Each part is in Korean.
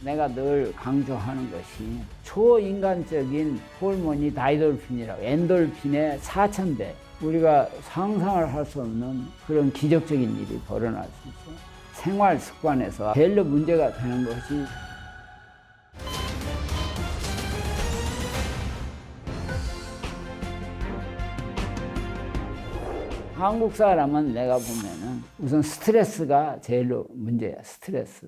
내가 늘 강조하는 것이 초인간적인 호르몬이 다이돌핀이라고, 엔돌핀의 4,000배. 우리가 상상을 할 수 없는 그런 기적적인 일이 벌어날 수 있어요. 생활 습관에서 제일 문제가 되는 것이 한국 사람은 내가 보면은 우선 스트레스가 제일 문제야. 스트레스.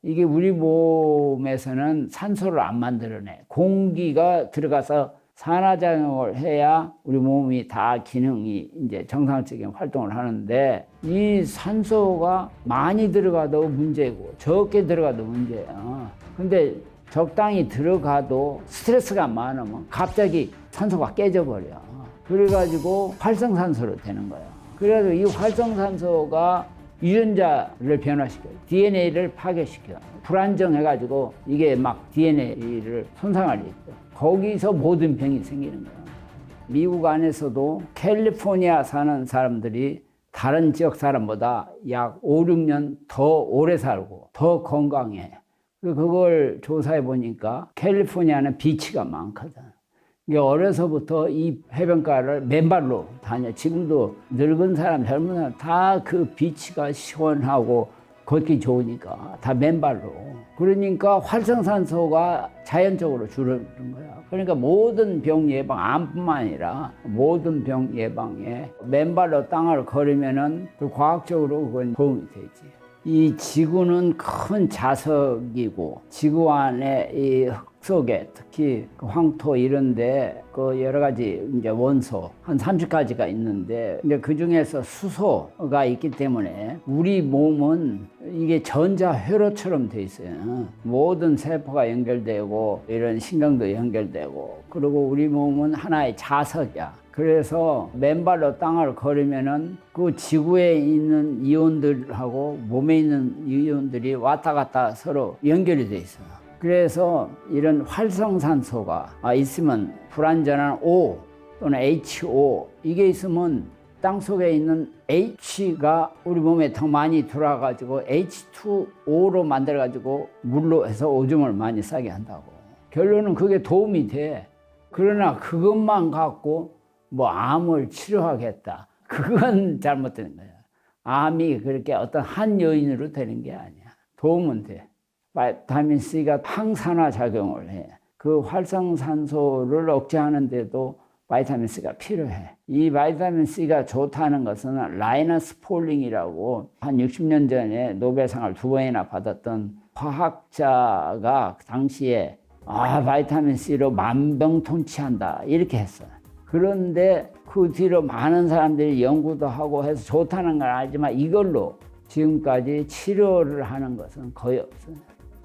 이게 우리 몸에서는 산소를 안 만들어내. 공기가 들어가서 산화작용을 해야 우리 몸이 다 기능이 이제 정상적인 활동을 하는데, 이 산소가 많이 들어가도 문제고 적게 들어가도 문제야. 근데 적당히 들어가도 스트레스가 많으면 갑자기 산소가 깨져버려. 그래가지고 활성산소로 되는 거야. 그래서 이 활성산소가 유전자를 변화시켜요. DNA를 파괴시켜. 불안정해가지고 이게 막 DNA를 손상할 수 있어. 거기서 모든 병이 생기는 거야. 미국 안에서도 캘리포니아 사는 사람들이 다른 지역 사람보다 약 5, 6년 더 오래 살고 더 건강해. 그걸 조사해 보니까 캘리포니아는 비치가 많거든. 어려서부터 이 해변가를 맨발로 다녀. 지금도 늙은 사람, 젊은 사람 다 그 비치가 시원하고 걷기 좋으니까 다 맨발로. 그러니까 활성산소가 자연적으로 줄어드는 거야. 그러니까 모든 병 예방, 암뿐만 아니라 모든 병 예방에 맨발로 땅을 걸으면은 그 과학적으로 그건 도움이 되지. 이 지구는 큰 자석이고, 지구 안에 이 흙 속에 특히 그 황토 이런데 그 여러 가지 이제 원소 한 30가지가 있는데, 이제 그 중에서 수소가 있기 때문에 우리 몸은 이게 전자 회로처럼 돼 있어요. 모든 세포가 연결되고 이런 신경도 연결되고, 그리고 우리 몸은 하나의 자석이야. 그래서 맨발로 땅을 걸으면은 그 지구에 있는 이온들하고 몸에 있는 이온들이 왔다 갔다 서로 연결이 돼 있어요. 그래서 이런 활성산소가 있으면 불완전한 O 또는 HO, 이게 있으면 땅속에 있는 H가 우리 몸에 더 많이 들어와가지고 H2O로 만들어가지고 물로 해서 오줌을 많이 싸게 한다고. 결론은 그게 도움이 돼. 그러나 그것만 갖고 뭐 암을 치료하겠다, 그건 잘못된 거야. 암이 그렇게 어떤 한 요인으로 되는 게 아니야. 도움은 돼. 바이타민 C가 항산화 작용을 해. 그 활성산소를 억제하는데도 바이타민 C가 필요해. 이 바이타민 C가 좋다는 것은 라이너스 폴링이라고 한 60년 전에 노벨상을 2번이나 받았던 화학자가 당시에 바이타민 C로 만병통치한다 이렇게 했어요. 그런데 그 뒤로 많은 사람들이 연구도 하고 해서 좋다는 걸 알지만 이걸로 지금까지 치료를 하는 것은 거의 없어요.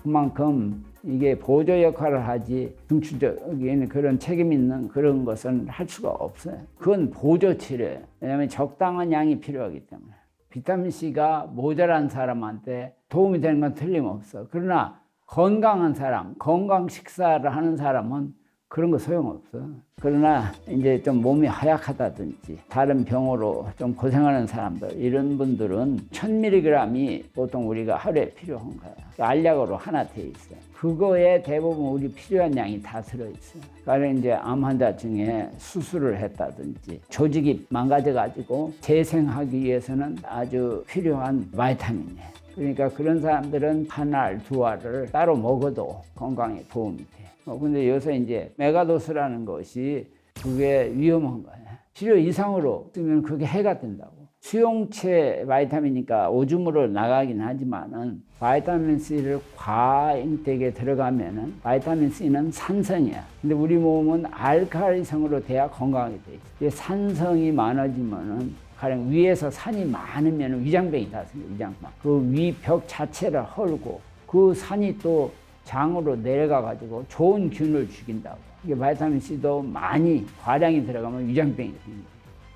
그만큼 이게 보조 역할을 하지 중추적인 그런 책임 있는 그런 것은 할 수가 없어요. 그건 보조 치료예요. 왜냐하면 적당한 양이 필요하기 때문에. 비타민C가 모자란 사람한테 도움이 되는 건 틀림없어. 그러나 건강한 사람, 건강 식사를 하는 사람은 그런 거 소용없어. 그러나 이제 좀 몸이 허약하다든지 다른 병으로 좀 고생하는 사람들, 이런 분들은 1000mg이 보통 우리가 하루에 필요한 거야. 알약으로 하나 돼 있어요. 그거에 대부분 우리 필요한 양이 다 들어있어요. 그러니까 이제 암 환자 중에 수술을 했다든지 조직이 망가져가지고 재생하기 위해서는 아주 필요한 바이타민이에요. 그러니까 그런 사람들은 한 알, 두 알을 따로 먹어도 건강에 도움이 돼. 근데 요새 이제 메가도스라는 것이 그게 위험한 거야. 필요 이상으로 쓰면 그게 해가 된다고. 수용체 바이타민이니까 오줌으로 나가긴 하지만은 바이타민 C를 과잉되게 들어가면은 바이타민 C는 산성이야. 근데 우리 몸은 알칼리성으로 돼야 건강하게 돼 있어. 산성이 많아지면은 가령 위에서 산이 많으면 위장병이 다 생겨. 위장병. 그 위벽 자체를 헐고 그 산이 또 장으로 내려가가지고 좋은 균을 죽인다고. 이게 바이타민 C도 많이 과량이 들어가면 위장병이 생겨요.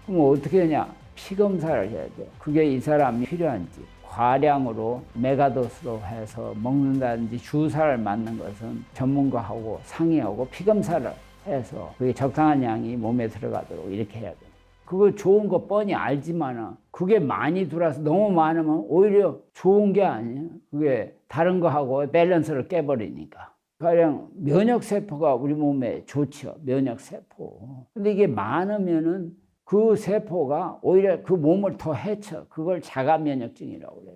그럼 어떻게 하냐? 피 검사를 해야 돼. 그게 이 사람이 필요한지. 과량으로 메가도스로 해서 먹는다든지 주사를 맞는 것은 전문가하고 상의하고 피 검사를 해서 그게 적당한 양이 몸에 들어가도록 이렇게 해야 돼. 그거 좋은 거 뻔히 알지만은 그게 많이 들어와서 너무 많으면 오히려 좋은 게 아니에요. 그게 다른 거하고 밸런스를 깨버리니까. 가령 면역세포가 우리 몸에 좋죠. 면역세포. 근데 이게 많으면은 그 세포가 오히려 그 몸을 더 해쳐. 그걸 자가면역증이라고 그래.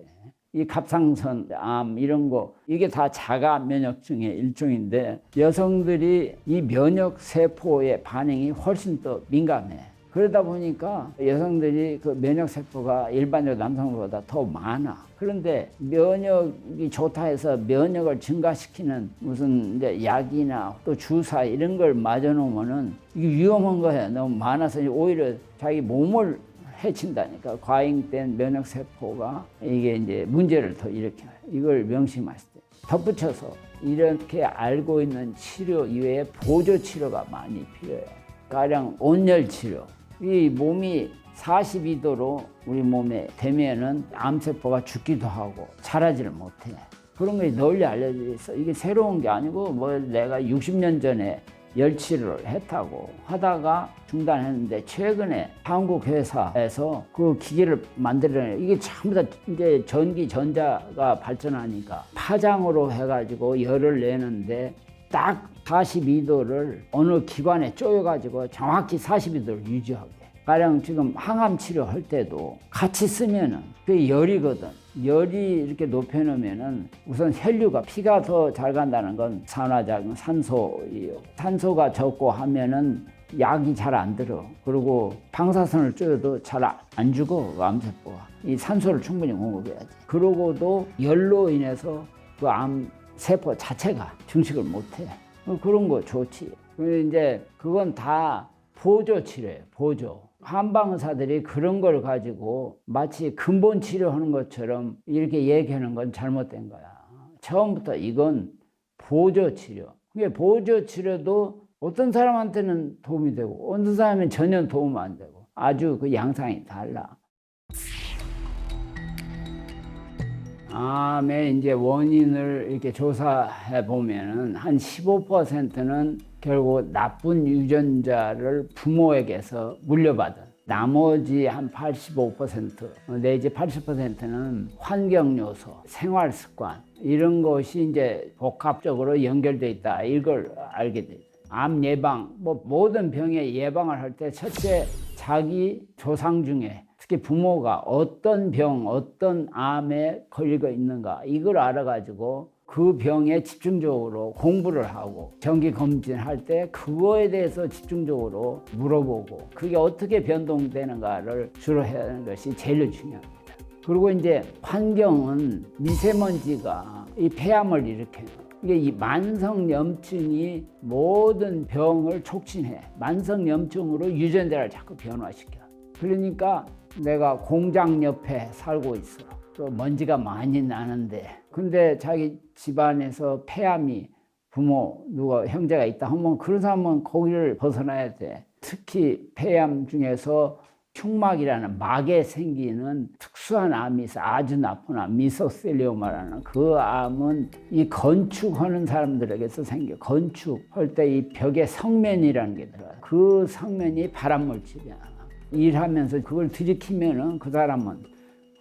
이 갑상선, 암 이런 거 이게 다 자가면역증의 일종인데 여성들이 이 면역세포의 반응이 훨씬 더 민감해. 그러다 보니까 여성들이 그 면역세포가 일반적으로 남성보다 더 많아. 그런데 면역이 좋다 해서 면역을 증가시키는 무슨 이제 약이나 또 주사 이런 걸 맞아놓으면은 이게 위험한 거야. 너무 많아서 오히려 자기 몸을 해친다니까. 과잉된 면역세포가 이게 이제 문제를 더 일으켜요. 이걸 명심하실 때. 덧붙여서 이렇게 알고 있는 치료 이외에 보조 치료가 많이 필요해요. 가령 온열 치료. 이 몸이 42도로 우리 몸에 되면은 암세포가 죽기도 하고 자라지를 못해. 그런 게 널리 알려져 있어. 이게 새로운 게 아니고 뭐 내가 60년 전에 열치료를 했다고 하다가 중단했는데 최근에 한국 회사에서 그 기계를 만들어내요. 이게 전부 다 이제 전기 전자가 발전하니까 파장으로 해가지고 열을 내는데 딱 42도를 어느 기관에 쪼여가지고 정확히 42도를 유지하게. 가령 지금 항암 치료할 때도 같이 쓰면은 그게 열이거든. 열이 이렇게 높여놓으면은 우선 혈류가 피가 더 잘 간다는 건 산화작용 산소예요. 산소가 적고 하면은 약이 잘 안 들어. 그리고 방사선을 쬐어도 잘 안 죽어. 암세포가. 이 산소를 충분히 공급해야지. 그러고도 열로 인해서 그 암세포 자체가 증식을 못해. 그런 거 좋지. 이제 그건 다 보조 치료예요. 보조. 한방 의사들이 그런 걸 가지고 마치 근본 치료하는 것처럼 이렇게 얘기하는 건 잘못된 거야. 처음부터 이건 보조 치료. 그게 보조 치료도 어떤 사람한테는 도움이 되고 어떤 사람은 전혀 도움 안 되고 아주 그 양상이 달라. 암의 이제 원인을 이렇게 조사해 보면은 한 15%는 결국 나쁜 유전자를 부모에게서 물려받은, 나머지 한 85% 내지 80%는 환경 요소, 생활 습관 이런 것이 이제 복합적으로 연결돼 있다. 이걸 알게 돼요. 암 예방, 뭐 모든 병의 예방을 할 때 첫째 자기 조상 중에 특히 부모가 어떤 병, 어떤 암에 걸리고 있는가 이걸 알아가지고 그 병에 집중적으로 공부를 하고 정기검진할 때 그거에 대해서 집중적으로 물어보고 그게 어떻게 변동되는가를 주로 해야 하는 것이 제일 중요합니다. 그리고 이제 환경은 미세먼지가 이 폐암을 일으켜요. 이게 이 만성염증이 모든 병을 촉진해. 만성염증으로 유전자를 자꾸 변화시켜. 그러니까 내가 공장 옆에 살고 있어. 또 먼지가 많이 나는데 근데 자기 집안에서 폐암이 부모 누가 형제가 있다 하면 그런 사람은 거기를 벗어나야 돼. 특히 폐암 중에서 흉막이라는 막에 생기는 특수한 암이 있어. 아주 나쁜 암, 미소셀리오마라는 그 암은 이 건축하는 사람들에게서 생겨. 건축할 때 이 벽에 성면이라는 게 들어가요. 그 성면이 발암물질이야. 일하면서 그걸 들이키면은 그 사람은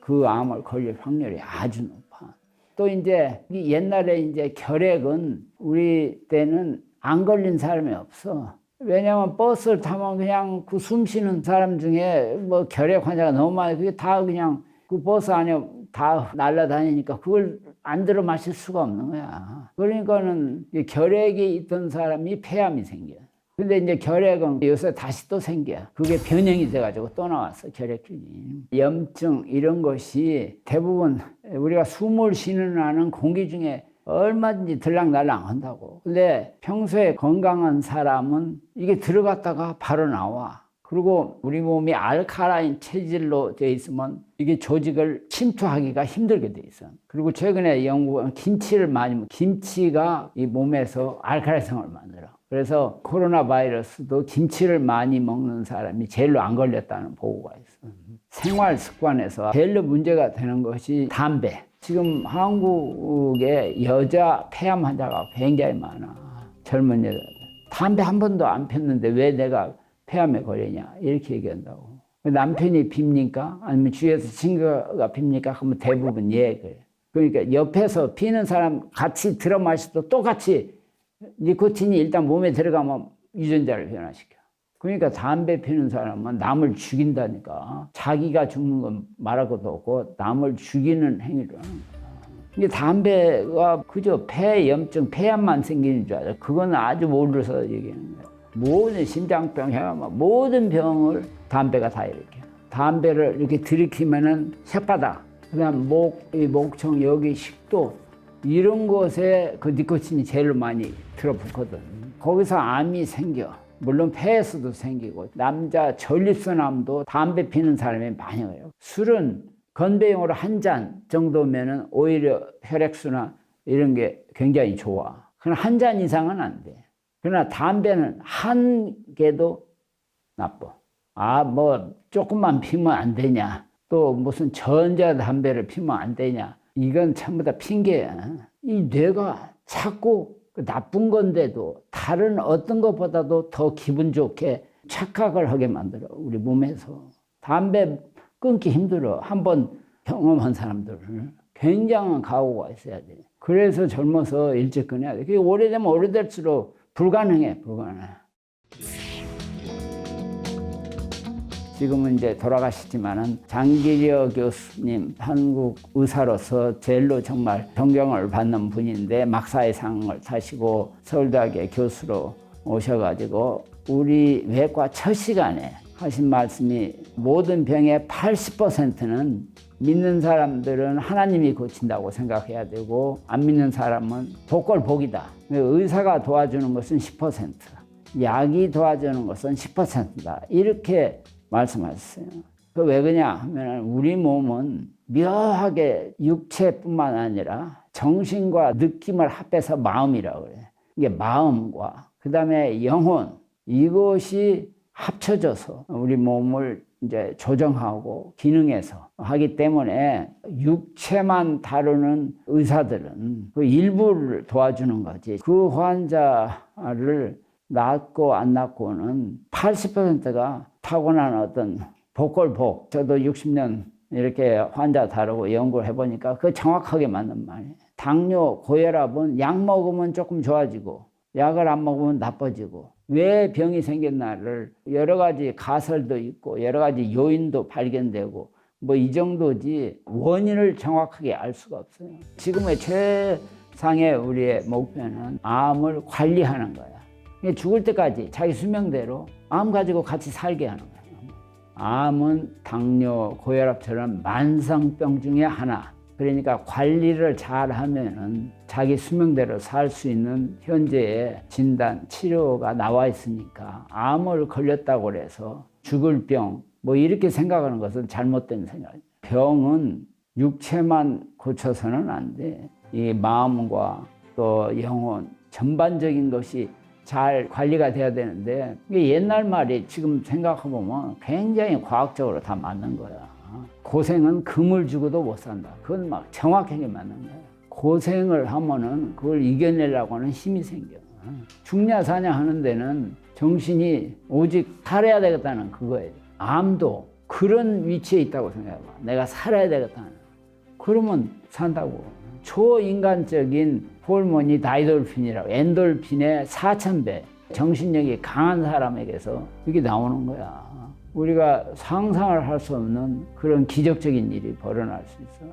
그 암을 걸릴 확률이 아주 높아. 또 이제 옛날에 이제 결핵은 우리 때는 안 걸린 사람이 없어. 왜냐면 버스를 타면 그냥 그 숨 쉬는 사람 중에 뭐 결핵 환자가 너무 많아요. 그게 다 그냥 그 버스 안에 다 날아다니니까 그걸 안 들어 마실 수가 없는 거야. 그러니까는 결핵이 있던 사람이 폐암이 생겨. 근데 이제 결핵은 요새 다시 또 생겨. 그게 변형이 돼가지고 또 나왔어, 결핵균이. 염증 이런 것이 대부분 우리가 숨을 쉬는 하는 공기 중에 얼마든지 들락날락 한다고. 근데 평소에 건강한 사람은 이게 들어갔다가 바로 나와. 그리고 우리 몸이 알카라인 체질로 되어 있으면 이게 조직을 침투하기가 힘들게 돼 있어. 그리고 최근에 연구는 김치를 많이 먹어. 김치가 이 몸에서 알카라성을 만들어. 그래서 코로나 바이러스도 김치를 많이 먹는 사람이 제일로 안 걸렸다는 보고가 있어. 생활 습관에서 제일 문제가 되는 것이 담배. 지금 한국의 여자 폐암 환자가 굉장히 많아. 젊은 여자들. 담배 한 번도 안 폈는데 왜 내가 폐암에 걸리냐 이렇게 얘기한다고. 남편이 핍니까? 아니면 주위에서 친구가 핍니까? 그러면 대부분 예, 그래요. 그러니까 옆에서 피는 사람 같이 들어 마셔도 똑같이 니코틴이 일단 몸에 들어가면 유전자를 변화시켜. 그러니까 담배 피는 사람은 남을 죽인다니까. 자기가 죽는 건 말할 것도 없고 남을 죽이는 행위를 하는 거야. 이게 담배가 그저 폐염증, 폐암만 생기는 줄 알아. 그건 아주 모르서 얘기하는 거야. 모든 심장병, 혈압, 모든 병을 담배가 다 일으켜. 담배를 이렇게 들이키면은 혓바닥, 그다음 목, 이 목청, 여기 식도 이런 곳에 그 니코틴이 제일 많이 들어붙거든. 거기서 암이 생겨. 물론 폐에서도 생기고 남자 전립선암도 담배 피는 사람이 많이 와요. 술은 건배용으로 한 잔 정도면은 오히려 혈액순환 이런 게 굉장히 좋아. 그러나 한 잔 이상은 안 돼. 그러나 담배는 한 개도 나빠. 뭐 조금만 피면 안 되냐. 또 무슨 전자 담배를 피면 안 되냐. 이건 전부 다 핑계야. 이 뇌가 자꾸 나쁜 건데도 다른 어떤 것보다도 더 기분 좋게 착각을 하게 만들어. 우리 몸에서. 담배 끊기 힘들어. 한번 경험한 사람들은 굉장한 각오가 있어야 돼. 그래서 젊어서 일찍 끊어야 돼. 그게 오래되면 오래될수록 불가능해. 지금은 이제 돌아가셨지만은 장기려 교수님, 한국 의사로서 제일로 정말 존경을 받는 분인데 막사회상을 타시고 서울대학의 교수로 오셔가지고 우리 외과 첫 시간에 하신 말씀이 모든 병의 80%는 믿는 사람들은 하나님이 고친다고 생각해야 되고 안 믿는 사람은 복골복이다. 의사가 도와주는 것은 10%, 약이 도와주는 것은 10%다. 이렇게 말씀하셨어요. 그 왜 그러냐 하면 우리 몸은 묘하게 육체뿐만 아니라 정신과 느낌을 합해서 마음이라고 그래. 이게 마음과 그 다음에 영혼 이것이 합쳐져서 우리 몸을 이제 조정하고 기능해서 하기 때문에 육체만 다루는 의사들은 그 일부를 도와주는 거지. 그 환자를 낫고 안 낫고는 80%가 타고난 어떤 복골복. 저도 60년 이렇게 환자 다루고 연구를 해보니까 그거 정확하게 맞는 말이에요. 당뇨, 고혈압은 약 먹으면 조금 좋아지고 약을 안 먹으면 나빠지고 왜 병이 생겼나를 여러 가지 가설도 있고 여러 가지 요인도 발견되고 뭐 이 정도지 원인을 정확하게 알 수가 없어요. 지금의 최상의 우리의 목표는 암을 관리하는 거야. 죽을 때까지 자기 수명대로 암 가지고 같이 살게 하는 거예요. 암은 당뇨, 고혈압처럼 만성병 중에 하나. 그러니까 관리를 잘하면은 자기 수명대로 살 수 있는 현재의 진단, 치료가 나와 있으니까 암을 걸렸다고 해서 죽을 병, 뭐 이렇게 생각하는 것은 잘못된 생각이에요. 병은 육체만 고쳐서는 안 돼. 이 마음과 또 영혼, 전반적인 것이 잘 관리가 돼야 되는데 이게 옛날 말이 지금 생각해보면 굉장히 과학적으로 다 맞는 거야. 고생은 금을 주고도 못 산다. 그건 막 정확하게 맞는 거야. 고생을 하면은 그걸 이겨내려고 하는 힘이 생겨. 죽냐 사냐 하는 데는 정신이 오직 살아야 되겠다는 그거예요. 암도 그런 위치에 있다고 생각해봐. 내가 살아야 되겠다는. 그러면 산다고. 초인간적인 호르몬이 다이돌핀이라고 엔돌핀의 4000배 정신력이 강한 사람에게서 이게 나오는 거야. 우리가 상상을 할 수 없는 그런 기적적인 일이 벌어날 수 있어.